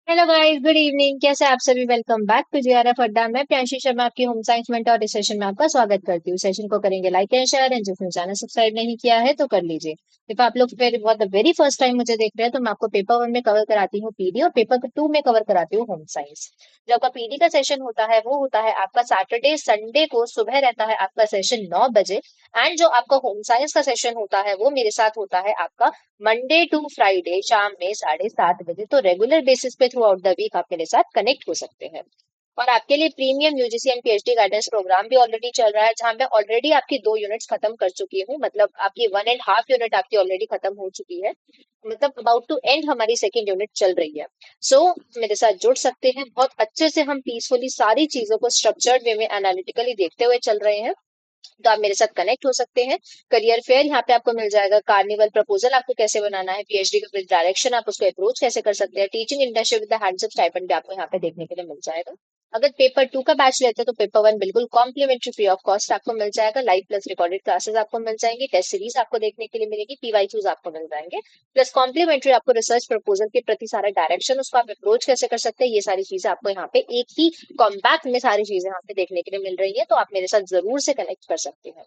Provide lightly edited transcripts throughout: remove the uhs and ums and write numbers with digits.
Hello guys, good evening. कैसे हैं आप सभी? वेलकम बैक टू जीआरएफ अड्डा। मैं प्रियांशी शर्मा आपकी होम साइंस मेंटर इस सेशन में आपका स्वागत करती हूँ। सेशन को करेंगे लाइक एंड शेयर, एंड जिसने चैनल सब्सक्राइब नहीं किया है तो कर लीजिए। इफ आप लोग फिर बहुत द वेरी फर्स्ट टाइम मुझे देख रहे हैं तो मैं आपको पेपर वन में कवर कराती हूँ पीडी, और पेपर टू में कवर कराती हूँ होम साइंस। जो आपका पीडी का सेशन होता है वो होता है आपका सैटरडे संडे को सुबह रहता है आपका सेशन 9 बजे। एंड जो आपका होम साइंस का सेशन होता है वो मेरे साथ होता है आपका मंडे टू फ्राइडे शाम में 7:30 बजे। तो रेगुलर बेसिस पे थ्रू आउट द वीक आप मेरे साथ कनेक्ट हो सकते हैं। और आपके लिए premium UGC and PhD guidance programme भी ऑलरेडी चल रहा है, जहां मैं ऑलरेडी आपकी 2 यूनिट्स खत्म कर चुकी हूँ। मतलब आपकी 1.5 यूनिट आपकी ऑलरेडी खत्म हो चुकी है। मतलब अबाउट टू एंड हमारी सेकेंड यूनिट चल रही है। सो मेरे साथ जुड़ सकते हैं। बहुत अच्छे से हम पीसफुली सारी चीजों को स्ट्रक्चर्ड वे में एनालिटिकली देखते हुए चल रहे हैं। तो आप मेरे साथ कनेक्ट हो सकते हैं। करियर फेयर यहाँ पे आपको मिल जाएगा। कार्निवल प्रपोजल आपको कैसे बनाना है, पीएचडी का डायरेक्शन आप उसको अप्रोच कैसे कर सकते हैं, teaching internship with hands up stipend भी आपको यहाँ पे देखने के लिए मिल जाएगा। अगर पेपर टू का बैच लेते हैं तो पेपर वन बिल्कुल कॉम्प्लीमेंट्री फ्री ऑफ कॉस्ट आपको मिल जाएगा। लाइव प्लस रिकॉर्डेड क्लासेस आपको मिल जाएंगी, टेस्ट सीरीज आपको देखने के लिए मिलेगी, पीवाईक्यूज आपको मिल जाएंगे। प्लस कॉम्प्लीमेंट्री आपको रिसर्च प्रपोजल के प्रति सारा डायरेक्शन उसको आप अप्रोच कैसे कर सकते हैं, ये सारी चीजें आपको यहाँ पे एक ही कॉम्पैक्ट में सारी चीजें यहाँ पे देखने के लिए मिल रही है। तो आप मेरे साथ जरूर से कनेक्ट कर सकते हैं।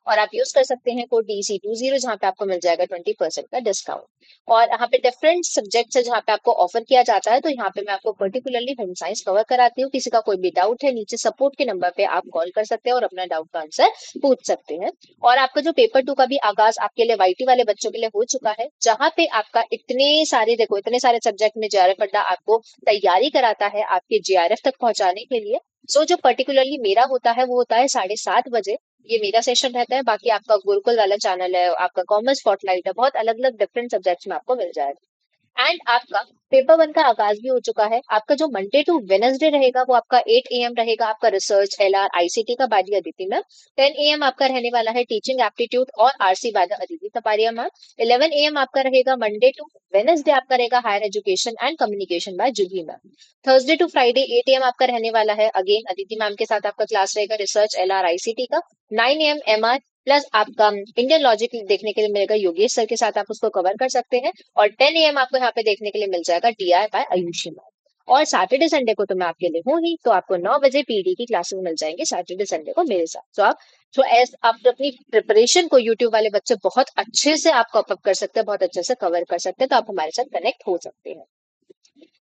और आप यूज कर सकते हैं कोड DC20, जहाँ पे आपको मिल जाएगा 20% का डिस्काउंट। और यहाँ पे डिफरेंट सब्जेक्ट्स है जहाँ पे आपको ऑफर किया जाता है। तो यहाँ पे मैं आपको पर्टिकुलरली होम साइंस कवर कराती हूँ। किसी का कोई भी डाउट है, नीचे सपोर्ट के नंबर पे आप कॉल कर सकते हैं और अपना डाउट का आंसर पूछ सकते हैं। और आपका जो पेपर टू का भी आगाज आपके लिए वाईटी वाले बच्चों के लिए हो चुका है, जहाँ पे आपका इतने सारे सब्जेक्ट में जेआरएफ अड्डा आपको तैयारी कराता है आपके जेआरएफ तक पहुंचाने के लिए। सो जो पर्टिकुलरली मेरा होता है वो होता है 7:30 बजे। ये मेरा सेशन रहता है। बाकी आपका गुरुकुल वाला चैनल है, आपका कॉमर्स स्पॉटलाइट है, बहुत अलग अलग डिफरेंट सब्जेक्ट्स में आपको मिल जाएगा। एंड आपका पेपर वन का आगाज भी हो चुका है। आपका जो मंडे टू वेनसडे रहेगा वो आपका 8 AM रहेगा। आपका रिसर्च LR ICT का by the Aditi ma'am. 10 AM आपका रहने वाला है टीचिंग एप्टीट्यूड और RC by the Aditi Taparia ma'am. 11 AM आपका रहेगा मंडे टू वेनसडे आपका रहेगा higher education and communication by Jubli ma'am. Thursday to Friday 8 AM आपका रहने वाला है, अगेन अदिति मैम के साथ आपका क्लास रहेगा रिसर्च LR ICT का। 9 AM MR प्लस आपका इंडियन लॉजिक देखने के लिए मिलेगा योगेश सर के साथ, आप उसको कवर कर सकते हैं। और 10 AM आपको यहाँ पे देखने के लिए मिल जाएगा DI बाय आयुषी मैम। और सैटरडे संडे को तो मैं आपके लिए हूँ ही, तो आपको 9 बजे पीडी की क्लासेस मिल जाएंगे सैटरडे संडे को मेरे साथ। तो आप अपनी प्रिपरेशन को यूट्यूब वाले बच्चे बहुत अच्छे से आप कॉप अप कर सकते हैं, बहुत अच्छे से कवर कर सकते हैं। तो आप हमारे साथ कनेक्ट हो सकते हैं।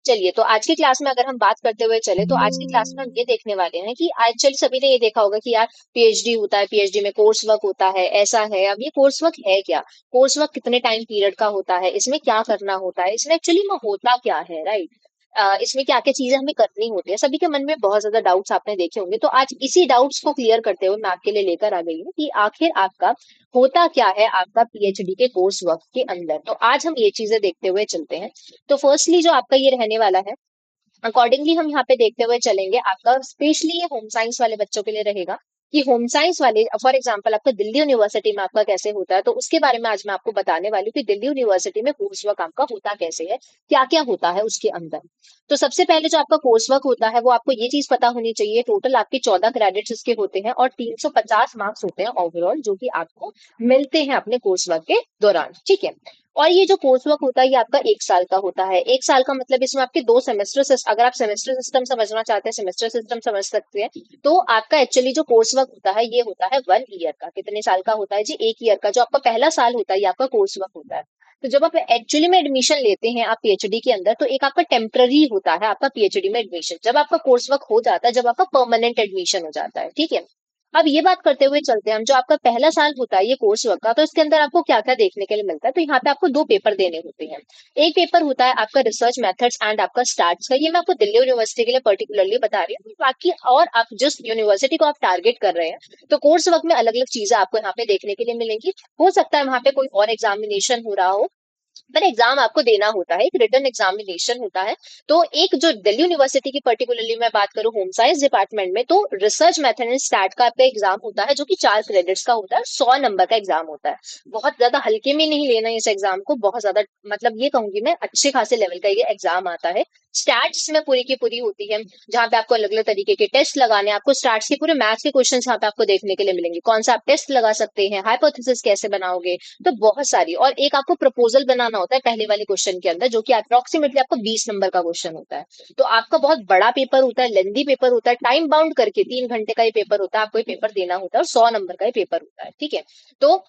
चलिए, तो आज की क्लास में अगर हम बात करते हुए चले तो आज की क्लास में हम ये देखने वाले हैं कि आज सभी ने ये देखा होगा कि यार पीएचडी होता है, पीएचडी में कोर्स वर्क होता है, ऐसा है। अब ये कोर्स वर्क है क्या, कोर्स वर्क कितने टाइम पीरियड का होता है, इसमें क्या करना होता है, इसमें एक्चुअली में होता क्या है, राइट। इसमें क्या क्या चीजें हमें करनी होती है, सभी के मन में बहुत ज्यादा डाउट्स आपने देखे होंगे। तो आज इसी डाउट्स को क्लियर करते हुए मैं आपके लिए लेकर आ गई हूँ कि आखिर आपका होता क्या है आपका पीएचडी के कोर्स वर्क के अंदर। तो आज हम ये चीजें देखते हुए चलते हैं। तो फर्स्टली जो आपका ये रहने वाला है, अकॉर्डिंगली हम यहाँ पे देखते हुए चलेंगे। आपका स्पेशली ये होम साइंस वाले बच्चों के लिए रहेगा कि होम साइंस वाले फॉर एग्जांपल आपका दिल्ली यूनिवर्सिटी में आपका कैसे होता है, तो उसके बारे में आज मैं आपको बताने वाली हूँ कि दिल्ली यूनिवर्सिटी में कोर्स वर्क आपका होता कैसे है, क्या क्या होता है उसके अंदर। तो सबसे पहले जो आपका कोर्स वर्क होता है वो आपको ये चीज पता होनी चाहिए, टोटल आपके 14 क्रेडिट्स इसके होते हैं और 350 मार्क्स होते हैं ओवरऑल, जो कि आपको मिलते हैं अपने कोर्स वर्क के दौरान, ठीक है। और ये जो कोर्स वर्क होता है ये आपका 1 साल का होता है। 1 साल का मतलब इसमें आपके 2 सेमेस्टर, अगर आप सेमेस्टर सिस्टम समझना चाहते हैं सेमेस्टर सिस्टम समझ सकते हैं। तो आपका एक्चुअली जो कोर्स वर्क होता है ये होता है 1 ईयर का। कितने साल का होता है जी? 1 ईयर का। जो आपका पहला साल होता है ये आपका कोर्स वर्क होता है। तो जब आप एक्चुअली में एडमिशन लेते हैं आप पीएचडी के अंदर, तो एक आपका टेम्पररी होता है आपका पीएचडी में एडमिशन। जब आपका कोर्स वर्क हो जाता है, जब आपका परमानेंट एडमिशन हो जाता है, ठीक है। अब ये बात करते हुए चलते हैं हम, जो आपका पहला साल होता है ये कोर्स वर्क का, तो इसके अंदर आपको क्या क्या देखने के लिए मिलता है। तो यहाँ पे आपको 2 पेपर देने होते हैं। एक पेपर होता है आपका रिसर्च मेथड्स एंड आपका स्टार्ट्स का। ये मैं आपको दिल्ली यूनिवर्सिटी के लिए पर्टिकुलरली बता रही हूँ। बाकी और आप जिस यूनिवर्सिटी को आप टारगेट कर रहे हैं, तो कोर्स वर्क में अलग अलग चीजें आपको यहाँ पे देखने के लिए मिलेंगी। हो सकता है वहां पे कोई और एग्जामिनेशन हो रहा हो, पर एग्जाम आपको देना होता है, एक रिटन एग्जामिनेशन होता है। तो एक जो दिल्ली यूनिवर्सिटी की पर्टिकुलरली मैं बात करूं होम साइंस डिपार्टमेंट में, तो रिसर्च मेथड एंड स्टैट का आपका एग्जाम होता है, जो कि 4 क्रेडिट्स का होता है, 100 नंबर का एग्जाम होता है। बहुत ज्यादा हल्के में नहीं लेना है इस एग्जाम को, बहुत ज्यादा मतलब ये कहूंगी मैं अच्छे खासे लेवल का ये एग्जाम आता है। स्टैट्स में पूरी की पूरी होती है, जहाँ पे आपको अलग अलग तरीके के टेस्ट लगाने हैं। आपको स्टैट्स के पूरे मैथ्स के क्वेश्चन यहाँ पे आपको देखने के लिए मिलेंगे, कौन सा आप टेस्ट लगा सकते हैं, हाइपोथेसिस कैसे बनाओगे, तो बहुत सारी। और एक आपको प्रपोजल बनाना होता है पहले वाले क्वेश्चन के अंदर, जो कि अप्रोक्सीमेटली आपको 20 नंबर का क्वेश्चन होता है। तो आपका बहुत बड़ा पेपर होता है, लेंदी पेपर होता है, टाइम बाउंड करके 3 घंटे का ये पेपर होता है, आपको ये पेपर देना होता है, और 100 नंबर का ये पेपर होता है, ठीक है। तो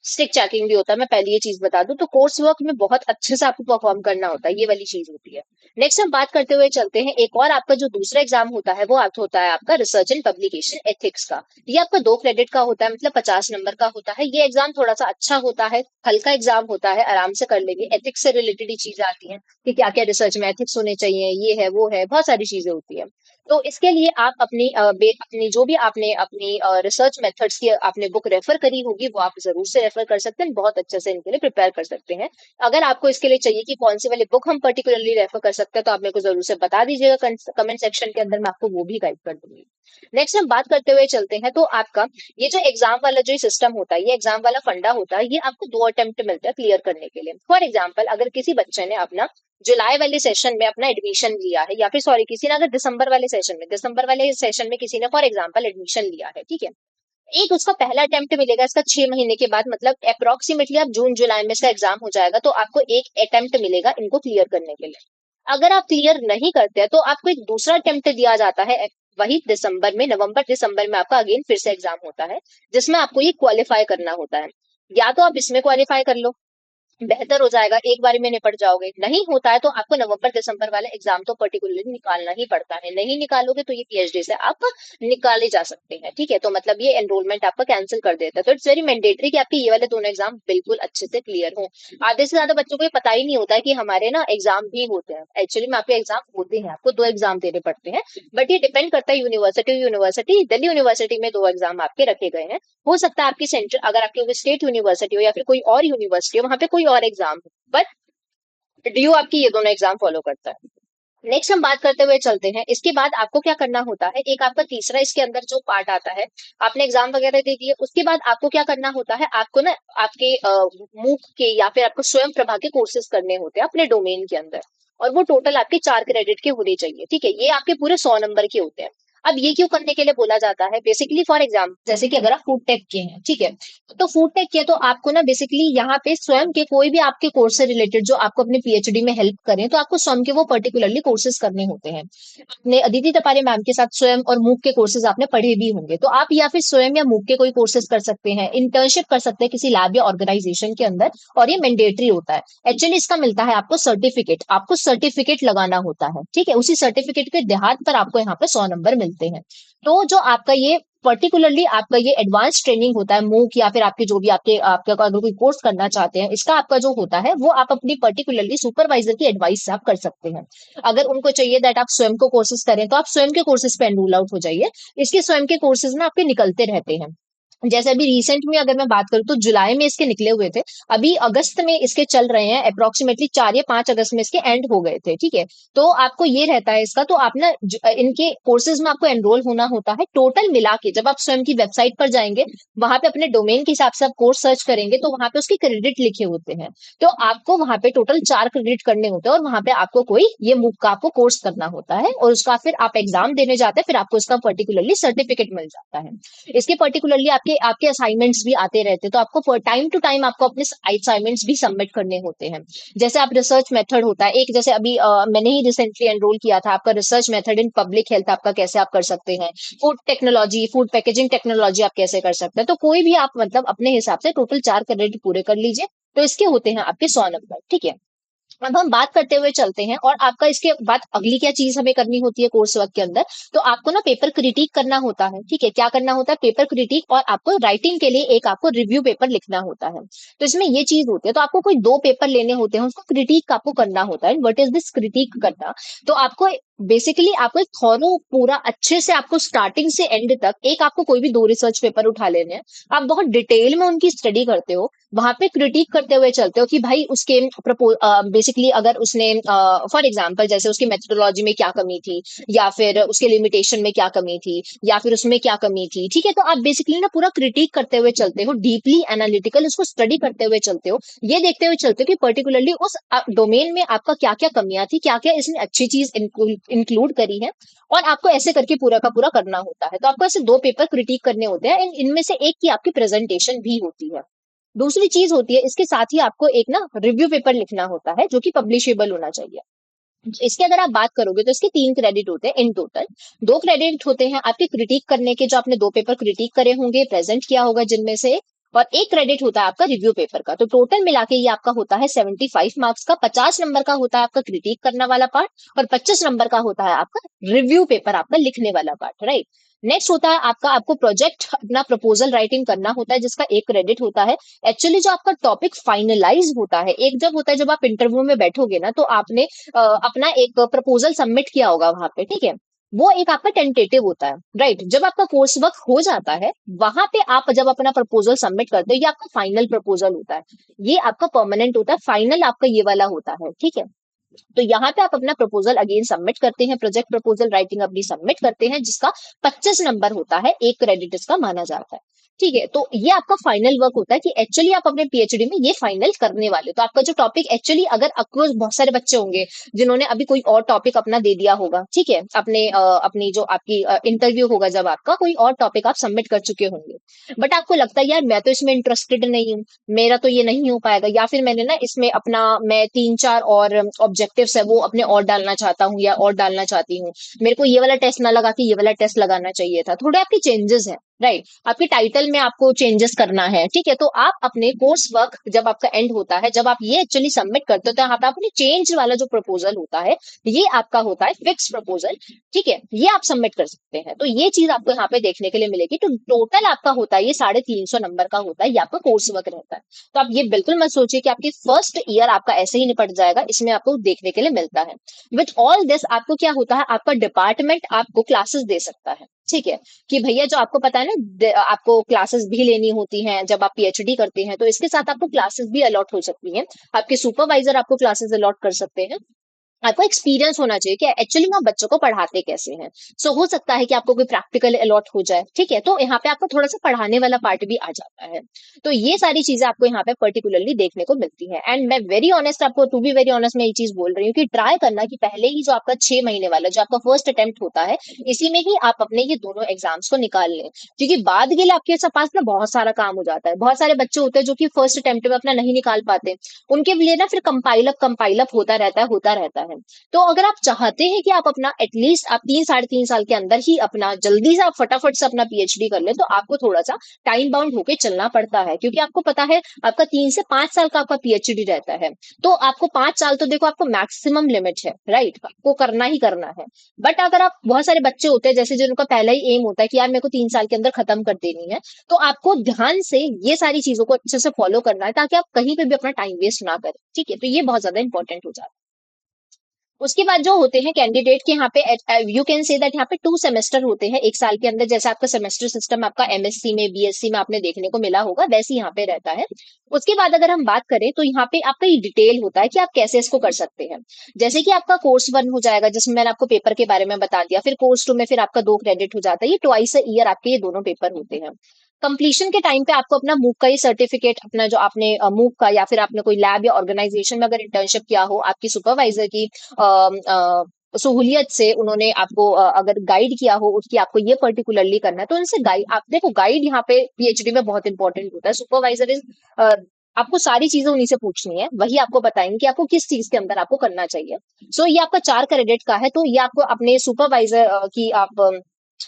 स्टिक चेकिंग भी होता है, मैं पहले ये चीज बता दूं। तो कोर्स वर्क में बहुत अच्छे से आपको परफॉर्म करना होता है, ये वाली चीज होती है। नेक्स्ट हम बात करते हुए चलते हैं, एक और आपका जो दूसरा एग्जाम होता है वो अर्थ होता है आपका रिसर्च एंड पब्लिकेशन एथिक्स का। ये आपका 2 क्रेडिट का होता है, मतलब 50 नंबर का होता है। ये एग्जाम थोड़ा सा अच्छा होता है, हल्का एग्जाम होता है, आराम से कर लेंगे। एथिक्स से रिलेटेड ही चीज आती है कि क्या क्या रिसर्च में एथिक्स होने चाहिए, ये है वो है, बहुत सारी चीजें होती है। तो इसके लिए आप अपनी जो भी आपने अपनी रिसर्च मेथड्स की आपने बुक रेफर करी होगी, वो आप जरूर से रेफर कर सकते हैं, बहुत अच्छे से इनके लिए प्रिपेयर कर सकते हैं। अगर आपको इसके लिए चाहिए कि कौन सी वाली बुक हम पर्टिकुलरली रेफर कर सकते हैं, तो आप मेरे को जरूर से बता दीजिएगा कमेंट सेक्शन के अंदर, मैं आपको वो भी गाइड कर दूंगी। नेक्स्ट हम बात करते हुए चलते हैं, तो आपका ये जो एग्जाम वाला जो सिस्टम होता है, ये एग्जाम वाला फंडा होता है, ये आपको 2 अटेम्प्ट मिलता है क्लियर करने के लिए। फॉर एग्जाम्पल, अगर किसी बच्चे ने अपना जुलाई वाले सेशन में अपना एडमिशन लिया है, या फिर सॉरी, किसी ने अगर दिसंबर वाले सेशन में किसी ने फॉर एग्जाम्पल एडमिशन लिया है, ठीक है। एक उसका पहला अटेम्प्ट मिलेगा इसका 6 महीने के बाद, मतलब अप्रोक्सीमेटली आप जून जुलाई में इसका एग्जाम हो जाएगा, तो आपको एक अटेम्प्ट मिलेगा इनको क्लियर करने के लिए। अगर आप क्लियर नहीं करते हैं, तो आपको एक दूसरा अटेम्प्ट दिया जाता है, वही दिसंबर में, नवंबर दिसंबर में आपका अगेन फिर से एग्जाम होता है, जिसमें आपको ये क्वालिफाई करना होता है। या तो आप इसमें क्वालिफाई कर लो, बेहतर हो जाएगा, एक बारी में निपट जाओगे। नहीं होता है तो आपको नवंबर दिसंबर वाला एग्जाम तो पर्टिकुलरली निकालना ही पड़ता है, नहीं निकालोगे तो ये पीएचडी से आप निकाले जा सकते हैं, ठीक है। तो मतलब ये एनरोलमेंट आपका कैंसिल कर देता है। तो इट्स वेरी मैंडेटरी कि आपके ये वाले दोनों एग्जाम बिल्कुल अच्छे से क्लियर हो। आधे से ज्यादा बच्चों को ये पता ही नहीं होता है कि हमारे ना एग्जाम भी होते हैं, एक्चुअली में आपके एग्जाम होते हैं, आपको 2 एग्जाम देने पड़ते हैं। बट ये डिपेंड करता है यूनिवर्सिटी यूनिवर्सिटी। दिल्ली यूनिवर्सिटी में 2 एग्जाम आपके रखे गए हैं। हो सकता है आपकी सेंटर, अगर आपकी स्टेट यूनिवर्सिटी हो या फिर कोई और यूनिवर्सिटी हो, वहां पे कोई और एग्जाम हो, बट डीयू आपकी ये दोनों एग्जाम फॉलो करता है। नेक्स्ट हम बात करते हुए चलते हैं, इसके बाद आपको क्या करना होता है, एक आपका तीसरा इसके अंदर जो पार्ट आता है, आपने एग्जाम वगैरह दे दिए, उसके बाद आपको क्या करना होता है, आपको ना आपके मूक के या फिर आपको स्वयं प्रभा के कोर्सेज करने होते हैं अपने डोमेन के अंदर। और वो टोटल आपके 4 क्रेडिट के होने चाहिए, ठीक है। ये आपके पूरे 100 नंबर के होते हैं। अब ये क्यों करने के लिए बोला जाता है, बेसिकली फॉर एग्जाम, जैसे कि अगर आप फूड टेक के हैं, ठीक है, तो फूड टेक के तो आपको ना बेसिकली यहाँ पे स्वयं के कोई भी आपके कोर्स से रिलेटेड जो आपको अपने पीएचडी में हेल्प करें, तो आपको स्वयं के वो पर्टिकुलरली कोर्सेज करने होते हैं। अपने अदिति तपारे मैम के साथ स्वयं और मूक के कोर्सेज आपने पढ़े भी होंगे, तो आप या फिर स्वयं या मूक के कोई कोर्सेज कर सकते हैं, इंटर्नशिप कर सकते हैं किसी लैब या ऑर्गेनाइजेशन के अंदर, और ये मैंडेटरी होता है। एक्चुअली इसका मिलता है आपको सर्टिफिकेट, आपको सर्टिफिकेट लगाना होता है, ठीक है। उसी सर्टिफिकेट के देहात पर आपको यहाँ पे 100 नंबर मिलते हैं। तो जो आपका ये पर्टिकुलरली आपका ये एडवांस ट्रेनिंग होता है मूक, या फिर आपके जो भी आपके आपका अगर कोई कोर्स करना चाहते हैं, इसका आपका जो होता है वो आप अपनी पर्टिकुलरली सुपरवाइजर की एडवाइस से आप कर सकते हैं। अगर उनको चाहिए दैट आप स्वयं को कोर्सेज करें, तो आप स्वयं के कोर्सेज पे एनरोल आउट हो जाइए। इसके स्वयं के कोर्सेज ना आपके निकलते रहते हैं। जैसे अभी रिसेंट में अगर मैं बात करूं, तो जुलाई में इसके निकले हुए थे, अभी अगस्त में इसके चल रहे हैं, अप्रोक्सीमेटली 4 या 5 अगस्त में इसके एंड हो गए थे, ठीक है। तो आपको ये रहता है इसका, तो आप ना इनके कोर्सेज में आपको एनरोल होना होता है। टोटल मिला के जब आप स्वयं की वेबसाइट पर जाएंगे, वहां पे अपने डोमेन के हिसाब से आप कोर्स सर्च करेंगे, तो वहां पे उसके क्रेडिट लिखे होते हैं। तो आपको वहां पे टोटल 4 क्रेडिट करने होते हैं, और वहां पे आपको कोई ये मूक का आपको कोर्स करना होता है, और उसका फिर आप एग्जाम देने जाते हैं, फिर आपको इसका पर्टिकुलरली सर्टिफिकेट मिल जाता है। इसके पर्टिकुलरली आपके आपके असाइनमेंट्स भी आते रहते हैं, तो आपको टाइम टू टाइम आपको अपने असाइनमेंट्स भी सबमिट करने होते हैं। जैसे आप रिसर्च मेथड होता है एक, जैसे अभी मैंने ही रिसेंटली एनरोल किया था, आपका research method in public health आपका कैसे आप कर सकते हैं, food technology, food packaging technology आप कैसे कर सकते हैं। तो कोई भी आप मतलब अपने हिसाब से टोटल 4 क्रेडिट पूरे कर लीजिए, तो इसके होते हैं आपके 100 नंबर, ठीक है। अब हम बात करते हुए चलते हैं, और आपका इसके बाद अगली क्या चीज हमें करनी होती है कोर्स वर्क के अंदर, तो आपको ना पेपर क्रिटिक करना होता है, ठीक है। क्या करना होता है, पेपर क्रिटिक, और आपको राइटिंग के लिए एक आपको रिव्यू पेपर लिखना होता है। तो इसमें ये चीज होती है, तो आपको कोई 2 पेपर लेने होते हैं, उसको क्रिटिक आपको करना होता है। व्हाट इज दिस क्रिटिक करना, तो आपको बेसिकली आपको एक थॉरो पूरा अच्छे से आपको स्टार्टिंग से एंड तक एक आपको कोई भी दो रिसर्च पेपर उठा लेने हैं, आप बहुत डिटेल में उनकी स्टडी करते हो, वहां पे क्रिटिक करते हुए चलते हो कि भाई उसके बेसिकली अगर उसने फॉर एग्जांपल जैसे उसकी मेथोडोलॉजी में क्या कमी थी, या फिर उसके लिमिटेशन में क्या कमी थी, या फिर उसमें क्या कमी थी, ठीक है। तो आप बेसिकली ना पूरा क्रिटिक करते हुए चलते हो, डीपली एनालिटिकल उसको स्टडी करते हुए चलते हो, ये देखते हुए चलते हो कि पर्टिकुलरली उस डोमेन में आपका क्या क्या कमियां थी, क्या क्या इसने अच्छी चीज इंक्लूड करी है, और आपको ऐसे करके पूरा का पूरा करना होता है। तो आपको ऐसे दो पेपर क्रिटिक करने होते हैं, इनमें से एक की आपकी प्रेजेंटेशन भी होती है। दूसरी चीज होती है, इसके साथ ही आपको एक ना रिव्यू पेपर लिखना होता है जो कि पब्लिशेबल होना चाहिए। इसके अगर आप बात करोगे तो इसके 3 क्रेडिट होते हैं इन टोटल। 2 क्रेडिट होते हैं आपके क्रिटिक करने के, जो आपने दो पेपर क्रिटिक करे होंगे, प्रेजेंट किया होगा जिनमें से, और 1 क्रेडिट होता है आपका रिव्यू पेपर का। तो टोटल मिला के ये आपका होता है 75 मार्क्स का। 50 नंबर का होता है आपका क्रिटिक करने वाला पार्ट, और 25 नंबर का होता है आपका रिव्यू पेपर, आपका लिखने वाला पार्ट, राइट। नेक्स्ट होता है आपका, आपको प्रोजेक्ट अपना प्रपोजल राइटिंग करना होता है, जिसका 1 क्रेडिट होता है। एक्चुअली जो आपका टॉपिक फाइनलाइज होता है, एक जब होता है जब आप इंटरव्यू में बैठोगे ना, तो आपने अपना एक प्रपोजल सबमिट किया होगा वहां पे, ठीक है। वो एक आपका टेंटेटिव होता है, राइट। जब आपका कोर्स वर्क हो जाता है, वहां पे आप जब अपना प्रपोजल सबमिट करते हो, ये आपका फाइनल प्रपोजल होता है, ये आपका परमानेंट होता है, फाइनल आपका ये वाला होता है, ठीक है। तो यहाँ पे आप अपना प्रपोजल अगेन सबमिट करते हैं, प्रोजेक्ट प्रपोजल राइटिंग अपनी सबमिट करते हैं, जिसका 25 नंबर होता है, 1 क्रेडिट इसका माना जाता है, ठीक है। तो ये आपका फाइनल वर्क होता है कि एक्चुअली आप अपने पीएचडी में ये फाइनल करने वाले। तो आपका जो टॉपिक एक्चुअली, अगर आपको बहुत सारे बच्चे होंगे जिन्होंने अभी कोई और टॉपिक अपना दे दिया होगा, ठीक है, अपने अपनी जो आपकी इंटरव्यू होगा, जब आपका कोई और टॉपिक आप सबमिट कर चुके होंगे, बट आपको लगता है यार मैं तो इसमें इंटरेस्टेड नहीं हूँ, मेरा तो ये नहीं हो पाएगा, या फिर मैंने ना इसमें अपना, मैं 3 4 और ऑब्जेक्टिव्स है वो अपने और डालना चाहता हूँ या और डालना चाहती हूँ, मेरे को ये वाला टेस्ट ना लगा के ये वाला टेस्ट लगाना चाहिए था, थोड़े आपके चेंजेस हैं, राइट। आपके टाइटल में आपको चेंजेस करना है, ठीक है। तो आप अपने कोर्स वर्क जब आपका एंड होता है, जब आप ये एक्चुअली सबमिट करते हो, तो यहाँ पे अपने चेंज वाला जो प्रपोजल होता है, ये आपका होता है फिक्स प्रपोजल, ठीक है, ये आप सबमिट कर सकते हैं। तो ये चीज आपको यहाँ पे देखने के लिए मिलेगी। तो टोटल आपका होता है ये 350 नंबर का होता है, ये आपका कोर्स वर्क रहता है। तो आप ये बिल्कुल मत सोचिए कि आपकी फर्स्ट ईयर आपका ऐसे ही निपट जाएगा, इसमें आपको देखने के लिए मिलता है। विथ ऑल दिस आपको क्या होता है, आपका डिपार्टमेंट आपको क्लासेस दे सकता है, ठीक है, कि भैया जो आपको पता है ना, आपको क्लासेस भी लेनी होती हैं जब आप पीएचडी करते हैं, तो इसके साथ आपको क्लासेस भी अलॉट हो सकती हैं। आपके सुपरवाइजर आपको क्लासेस अलॉट कर सकते हैं। आपको एक्सपीरियंस होना चाहिए कि एक्चुअली में आप बच्चों को पढ़ाते कैसे हैं। सो हो सकता है कि आपको कोई प्रैक्टिकल अलॉट हो जाए, ठीक है। तो यहाँ पे आपको थोड़ा सा पढ़ाने वाला पार्ट भी आ जाता है। तो ये सारी चीजें आपको यहाँ पे पर्टिकुलरली देखने को मिलती है। एंड मैं वेरी ऑनेस्ट, आपको टू बी वेरी ऑनेस्ट मैं ये चीज बोल रही हूँ कि ट्राई करना कि पहले ही जो आपका 6 महीने वाला जो आपका फर्स्ट अटेम्प्ट होता है, इसी में ही आप अपने ये दोनों एग्जाम्स को निकाल लें, क्योंकि बाद के लिए आपके पास ना बहुत सारा काम हो जाता है। बहुत सारे बच्चे होते हैं जो कि फर्स्ट अटेम्प्ट में अपना नहीं निकाल पाते, उनके लिए ना फिर कंपाइल अप होता रहता है। तो अगर आप चाहते हैं कि आप अपना एटलीस्ट आप 3 साढ़े 3 साल के अंदर ही अपना जल्दी से आप फटाफट से अपना पीएचडी कर ले, तो आपको थोड़ा सा टाइम बाउंड होके चलना पड़ता है, क्योंकि आपको पता है आपका 3 से 5 साल का आपका पीएचडी रहता है। तो आपको 5 साल तो देखो आपको मैक्सिमम लिमिट है, राइट, आपको करना ही करना है। बट अगर आप, बहुत सारे बच्चे होते हैं जैसे जिनका पहला ही एम होता है कि यार मेरे को 3 साल के अंदर खत्म कर देनी है, तो आपको ध्यान से ये सारी चीजों को अच्छे से फॉलो करना है, ताकि आप कहीं पे भी अपना टाइम वेस्ट ना करें, ठीक है। तो ये बहुत ज्यादा इंपॉर्टेंट हो जाता है। उसके बाद जो होते हैं कैंडिडेट के यहाँ पे, यू कैन से दैट यहाँ पे 2 सेमेस्टर होते हैं 1 साल के अंदर। जैसे आपका सेमेस्टर सिस्टम आपका एमएससी में, बीएससी में आपने देखने को मिला होगा, वैसे यहाँ पे रहता है। उसके बाद अगर हम बात करें तो यहाँ पे आपका ये डिटेल होता है कि आप कैसे इसको कर सकते हैं। जैसे कि आपका कोर्स 1 हो जाएगा, जिसमें मैंने आपको पेपर के बारे में बता दिया, फिर कोर्स 2 में फिर आपका 2 क्रेडिट हो जाता है, ये ट्वाइस अ ईयर आपके ये दोनों पेपर होते हैं। कंप्लीशन के टाइम पे आपको अपना मूक का ये सर्टिफिकेट, अपना जो आपने मूक का, या फिर आपने कोई लैब या ऑर्गेनाइजेशन में अगर इंटर्नशिप किया हो, आपकी सुपरवाइजर की सहूलियत से उन्होंने आपको अगर गाइड किया हो, उसकी आपको ये पर्टिकुलरली करना है, तो उनसे गाइड, आप देखो गाइड यहाँ पे पीएचडी में बहुत इंपॉर्टेंट होता है। सुपरवाइजर इज, आपको सारी चीजें उन्हीं से पूछनी है, वही आपको बताएंगे कि आपको किस चीज के अंदर आपको करना चाहिए। सो ये आपका 4 क्रेडिट का है, तो ये आपको अपने सुपरवाइजर की आप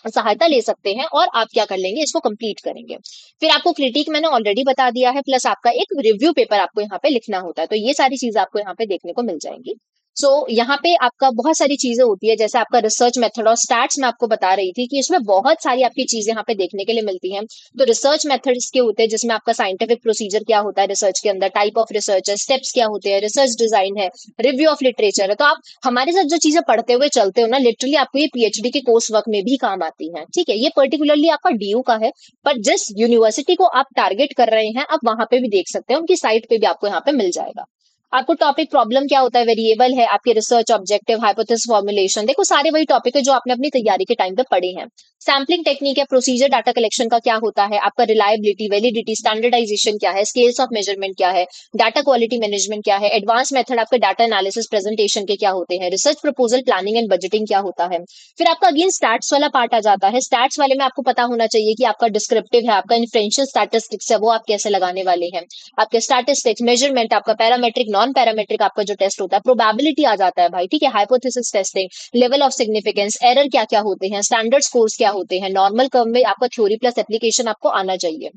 सहायता ले सकते हैं, और आप क्या कर लेंगे, इसको कंप्लीट करेंगे। फिर आपको क्रिटिक मैंने ऑलरेडी बता दिया है, प्लस आपका एक रिव्यू पेपर आपको यहाँ पे लिखना होता है। तो ये सारी चीजें आपको यहाँ पे देखने को मिल जाएंगी। सो यहाँ पे आपका बहुत सारी चीजें होती है, जैसे आपका रिसर्च मेथड और स्टैट्स मैं आपको बता रही थी कि इसमें बहुत सारी आपकी चीजें यहाँ पे देखने के लिए मिलती हैं। तो रिसर्च मेथड्स के होते हैं जिसमें आपका साइंटिफिक प्रोसीजर क्या होता है रिसर्च के अंदर, टाइप ऑफ रिसर्च है, स्टेप्स क्या होते हैं, रिसर्च डिजाइन है, रिव्यू ऑफ लिटरेचर है। तो आप हमारे साथ जो चीजें पढ़ते हुए चलते हो ना, लिटरली आपको ये पीएचडी के कोर्स वर्क में भी काम आती है। ठीक है, ये पर्टिकुलरली आपका डीयू का है, पर जिस यूनिवर्सिटी को आप टारगेट कर रहे हैं आप वहां पे भी देख सकते हैं, उनकी साइट पे भी आपको यहाँ पे मिल जाएगा। आपको टॉपिक प्रॉब्लम क्या होता है, वेरिएबल है, आपके रिसर्च ऑब्जेक्टिव, हाइपोथेसिस फॉर्मुलेशन, देखो सारे वही टॉपिक है जो आपने अपनी तैयारी के टाइम पे पढ़े हैं। सैम्पलिंग टेक्निक है, प्रोसीजर डाटा कलेक्शन का क्या होता है, आपका रिलायबिलिटी, वैलिडिटी, स्टैंडर्डाइजेशन क्या है, स्केल्स ऑफ मेजरमेंट क्या है, डाटा क्वालिटी मैनेजमेंट क्या है, एडवांस मेथड आपके डाटा एनालिसिस प्रेजेंटेशन के क्या होते हैं, research proposal planning and budgeting क्या होता है। फिर आपका अगेन स्टैट्स वाला पार्ट आ जाता है। स्टैट्स वाले में आपको पता होना चाहिए कि आपका डिस्क्रिप्टिव है, आपका इन्फ्रेंशियल स्टैटिस्टिक्स है, वो आप कैसे लगाने वाले हैं, आपके स्टैटिस्टिक्स, मेजरमेंट, आपका पैरामेट्रिक, नॉन पैरामेट्रिक आपका जो टेस्ट होता है, प्रोबेबिलिटी आ जाता है भाई। ठीक है, hypothesis testing, level of significance, error क्या क्या होते हैं, स्टैंडर्ड स्कोर्स क्या होते हैं, नॉर्मल कर्व में आपका थ्योरी प्लस एप्लीकेशन आपको आना चाहिए।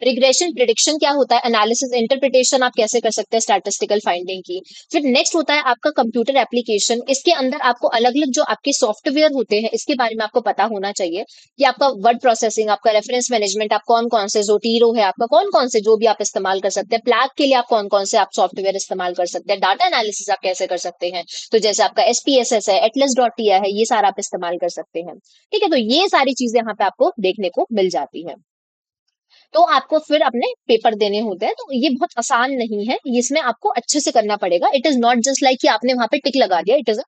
रिग्रेशन प्रिडिक्शन क्या होता है, एनालिसिस इंटरप्रिटेशन आप कैसे कर सकते हैं स्टैटिस्टिकल फाइंडिंग की। फिर नेक्स्ट होता है आपका कंप्यूटर एप्लीकेशन। इसके अंदर आपको अलग अलग जो आपके सॉफ्टवेयर होते हैं इसके बारे में आपको पता होना चाहिए कि आपका वर्ड प्रोसेसिंग, आपका रेफरेंस मैनेजमेंट, आप कौन कौन से, जोटीरो है आपका, कौन कौन से जो भी आप इस्तेमाल कर सकते हैं, प्लैग के लिए आप कौन कौन से आप सॉफ्टवेयर इस्तेमाल कर सकते हैं, डाटा एनालिसिस आप कैसे कर सकते हैं। तो जैसे आपका एसपीएसएस है, एटलस डॉट टी है, ये सारा आप इस्तेमाल कर सकते हैं। ठीक है, तो ये सारी चीजें यहाँ पे आपको देखने को मिल जाती है। तो आपको फिर अपने पेपर देने होते हैं, तो ये बहुत आसान नहीं है, इसमें आपको अच्छे से करना पड़ेगा। It is not just like कि आपने वहां पे टिक लगा दिया, इट इज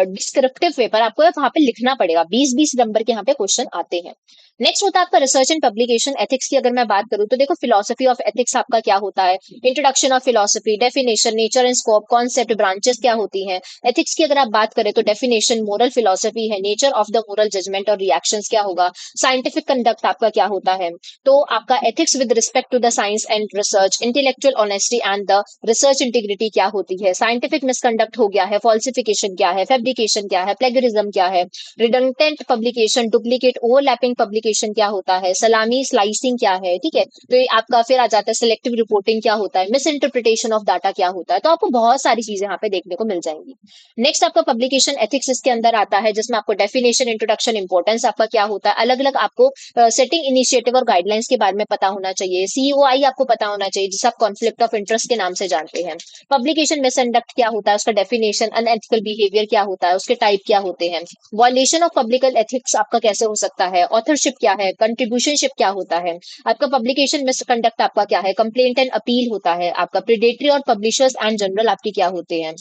डिस्क्रिप्टिव पेपर, आपको वहां पे लिखना पड़ेगा। 20-20 नंबर के यहाँ पे क्वेश्चन आते हैं। नेक्स्ट होता है आपका रिसर्च एंड पब्लिकेशन एथिक्स की। अगर मैं बात करूँ तो देखो फिलोसफी ऑफ एथिक्स आपका क्या होता है, introduction of philosophy, definition, nature and scope, concept, branches क्या होती हैं। एथिक्स की अगर आप बात करें तो डेफिनेशन, मोरल फिलोसफी है, nature of the moral judgement और रिएक्शंस क्या होगा, साइंटिफिक कंडक्ट आपका क्या होता है। तो आपका ethics with respect to the science and research, intellectual honesty and the research integrity क्या होती है, साइंटिफिक मिसकंडक्ट हो गया है, फॉल्सिफिकेशन क्या है, फैब्रिकेशन क्या है, प्लेगरिज्म क्या है, redundant publication, duplicate overlapping publication क्या होता है, सलामी स्लाइसिंग क्या है। ठीक है, तो ये आपका फिर आ जाता है सिलेक्टिव रिपोर्टिंग क्या होता है, मिस इंटरप्रिटेशन ऑफ डाटा क्या होता है। तो आपको बहुत सारी चीजें यहाँ पे देखने को मिल जाएंगी। नेक्स्ट आपका पब्लिकेशन एथिक्स इसके अंदर आता है, जिसमें आपको डेफिनेशन, इंट्रोडक्शन, इंपॉर्टेंस आपका क्या होता है, अलग अलग आपको सेटिंग इनिशिएटिव और गाइडलाइंस के बारे में पता होना चाहिए, सीओआई आपको पता होना चाहिए जिसे आप कॉन्फ्लिक्ट ऑफ इंटरेस्ट के नाम से जानते हैं। पब्लिकेशन मिसकंडक्ट क्या होता है, उसका डेफिनेशन, अनएथिकल बिहेवियर क्या होता है, उसके टाइप क्या होते हैं, वॉयलेशन ऑफ पब्लिकल एथिक्स आपका कैसे हो सकता है, ऑथरशिप क्या है, कंट्रीब्यूशनशिप क्या होता है, आपका पब्लिकेशन मिसकंडक्ट आपका क्या है, कंप्लेंट एंड अपील होता है, आपका प्रेडेटरी और पब्लिशर्स एंड जनरल आपकी क्या होते हैं,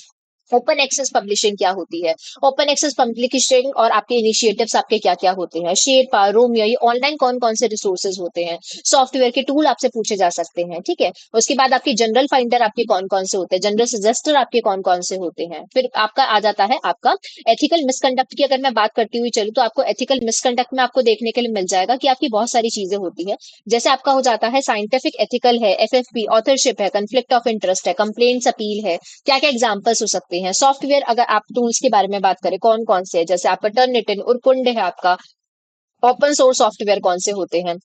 ओपन एक्सेस पब्लिशिंग क्या होती है, ओपन एक्सेस पब्लिशिंग और आपके इनिशिएटिव्स आपके क्या क्या होते हैं, शेरपा, रोमियो, ये ऑनलाइन कौन कौन से रिसोर्सेज होते हैं, सॉफ्टवेयर के टूल आपसे पूछे जा सकते हैं। ठीक है, उसके बाद आपके जनरल फाइंडर आपके कौन कौन से होते हैं, जनरल सजेस्टर आपके कौन कौन से होते हैं। फिर आपका आ जाता है आपका एथिकल मिसकंडक्ट की। अगर मैं बात करती हुई चलूँ तो आपको एथिकल मिसकंडक्ट में आपको देखने के लिए मिल जाएगा कि आपकी बहुत सारी चीजें होती है। जैसे आपका हो जाता है साइंटिफिक एथिकल है, एफएफपी, ऑथरशिप है, कन्फ्लिक्ट ऑफ इंटरेस्ट है, कंप्लेंट्स अपील है, क्या क्या एग्जांपल्स हो सकते हैं। सॉफ्टवेयर अगर आप टूल्स के बारे में बात करें कौन कौन से है, जैसे आपका टर्निटिन, उरकुंड है आपका, ओपन सोर्स सॉफ्टवेयर कौन से होते हैं।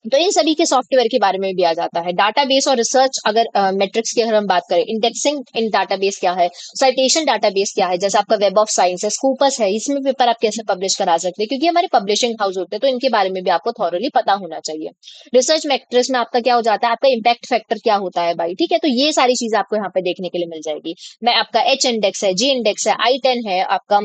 तो इन सभी के सॉफ्टवेयर के बारे में भी आ जाता है। डाटाबेस और रिसर्च अगर मेट्रिक्स की अगर हम बात करें, इंडेक्सिंग इन डाटाबेस क्या है, साइटेशन डाटाबेस क्या है, जैसे आपका वेब ऑफ साइंस है, स्कूपस है, इसमें पेपर आप कैसे पब्लिश करा सकते हैं, क्योंकि हमारे पब्लिशिंग हाउस होते हैं तो इनके बारे में भी आपको थॉरली पता होना चाहिए। रिसर्च मैट्रिक्स में आपका क्या हो जाता है, आपका इम्पैक्ट फैक्टर क्या होता है भाई। ठीक है, तो ये सारी चीजें आपको यहाँ पे देखने के लिए मिल जाएगी। मैं आपका एच इंडेक्स है, जी इंडेक्स है, आई 10 है आपका,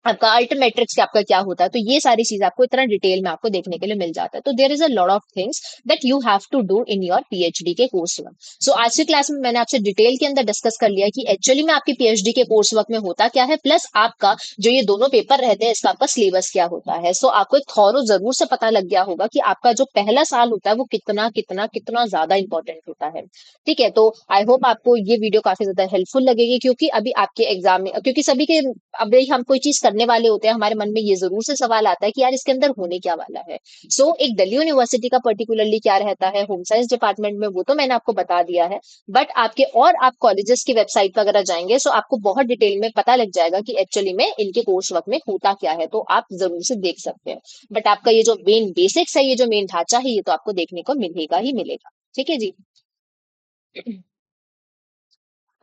आपका अल्टरमेट्रिक्स आपका क्या होता है। तो ये सारी चीज आपको इतना डिटेल में आपको देखने के लिए मिल जाता है। तो there is a lot of things that you have to do in your PhD के कोर्स वर्क। सो आज की क्लास में मैंने आपसे डिटेल के अंदर डिस्कस कर लिया कि एक्चुअली में आपके पीएचडी के कोर्स वर्क में होता क्या है, प्लस आपका जो ये दोनों पेपर रहते हैं इसका आपका सिलेबस क्या होता है। सो आपको एक थॉरो जरूर से पता लग गया होगा कि आपका जो पहला साल होता है वो कितना कितना कितना ज्यादा इंपॉर्टेंट होता है। ठीक है, तो आई होप आपको ये वीडियो काफी ज्यादा हेल्पफुल लगेगी, क्योंकि अभी आपके एग्जाम में, क्योंकि सभी के अभी हम कोई चीज करने वाले होते हैं हमारे मन में ये जरूर से सवाल आता है कि यार इसके अंदर होने क्या वाला है। सो एक दिल्ली यूनिवर्सिटी का पर्टिकुलरली क्या रहता है होम साइंस डिपार्टमेंट में, वो तो मैंने आपको बता दिया है। बट आपके और आप कॉलेजेस की वेबसाइट पर अगर जाएंगे तो आपको बहुत डिटेल में पता लग जाएगा कि एक्चुअली में इनके कोर्स वर्क में होता क्या है, तो आप जरूर से देख सकते हैं। बट आपका ये जो मेन बेसिक्स है, ये जो मेन ढांचा है, ये तो आपको देखने को मिलेगा ही मिलेगा। ठीक है जी।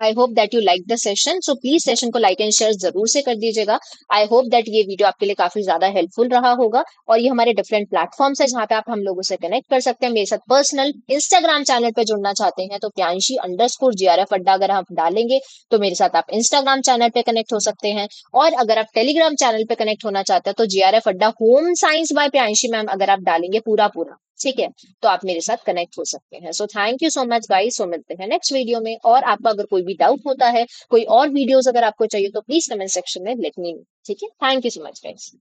I hope that you like the session, so please session को लाइक एंड शेयर जरूर से कर दीजिएगा। आई होप दैट ये वीडियो आपके लिए काफी ज्यादा हेल्पफुल रहा होगा, और ये हमारे डिफरेंट प्लेटफॉर्म्स है जहाँ पे आप हम लोगों से कनेक्ट कर सकते हैं। मेरे साथ पर्सनल इंस्टाग्राम चैनल पे जुड़ना चाहते हैं तो प्रियांशी_GRF अड्डा अगर आप डालेंगे तो मेरे साथ आप इंस्टाग्राम चैनल पे कनेक्ट हो सकते हैं। और अगर आप टेलीग्राम चैनल पे कनेक्ट होना चाहते हैं तो GRF अड्डा home science by Priyanshi ma'am अगर आप डालेंगे पूरा पूरा, ठीक है, तो आप मेरे साथ कनेक्ट हो सकते हैं। So thank you so much guys, so मिलते हैं नेक्स्ट वीडियो में। और आपका अगर कोई भी डाउट होता है, कोई और वीडियोस अगर आपको चाहिए तो प्लीज कमेंट सेक्शन में लेट मी नो, ठीक है। Thank you so much guys.